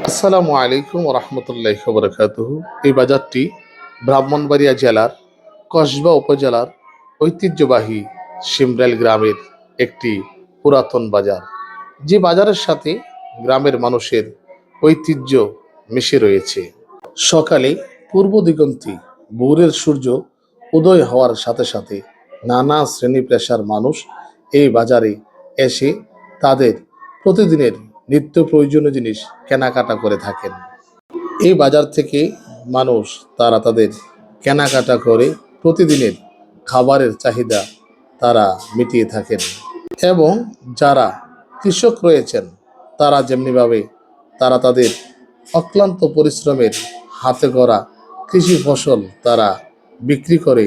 আসসালামু আলাইকুম রহমতুল্লাহ বরকাতুহু। এই বাজারটি ব্রাহ্মণবাড়িয়া জেলার কসবা উপজেলার ঐতিহ্যবাহী শিমরাইল গ্রামের একটি পুরাতন বাজার, যে বাজারের সাথে গ্রামের মানুষের ঐতিহ্য মিশে রয়েছে। সকালে পূর্ব দিগন্তে ভোরের সূর্য উদয় হওয়ার সাথে সাথে নানা শ্রেণী পেশার মানুষ এই বাজারে এসে তাদের প্রতিদিনের নিত্য প্রয়োজনীয় জিনিস কেনাকাটা করে থাকেন। এই বাজার থেকে মানুষ তাদের কেনাকাটা করে প্রতিদিনের খাবারের চাহিদা তারা মিটিয়ে থাকেন। এবং যারা কৃষক রয়েছেন তারা যেমনিভাবে তাদের অক্লান্ত পরিশ্রমের হাতে গড়া কৃষি ফসল তারা বিক্রি করে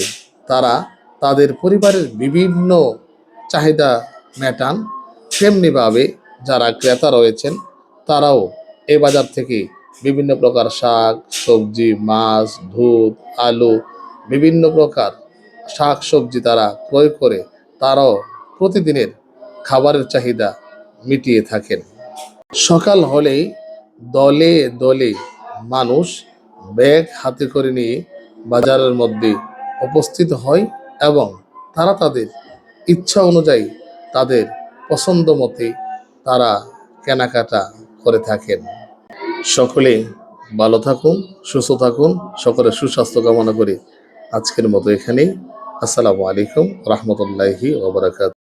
তারা তাদের পরিবারের বিভিন্ন চাহিদা মেটান, তেমনিভাবে যারা ক্রেতা রয়েছেন তারাও এই বাজার থেকে বিভিন্ন প্রকার শাক সবজি, মাছ, দুধ, আলু, বিভিন্ন প্রকার শাক সবজি তারা ক্রয় করে তারাও প্রতিদিনের খাবারের চাহিদা মিটিয়ে থাকেন। সকাল হলেই দলে দলে মানুষ ব্যাগ হাতে করে নিয়ে বাজারের মধ্যে উপস্থিত হয় এবং তারা তাদের ইচ্ছা অনুযায়ী তাদের পছন্দ মতে তারা কেনাকাটা করে থাকেন। সকলে ভালো থাকুন, সুস্থ থাকুন, সকলের সুস্বাস্থ্য কামনা করি আজকের মতো এখানেই। আসসালামু আলাইকুম রহমতুল্লাহি ওয়া বারাকাতুহু।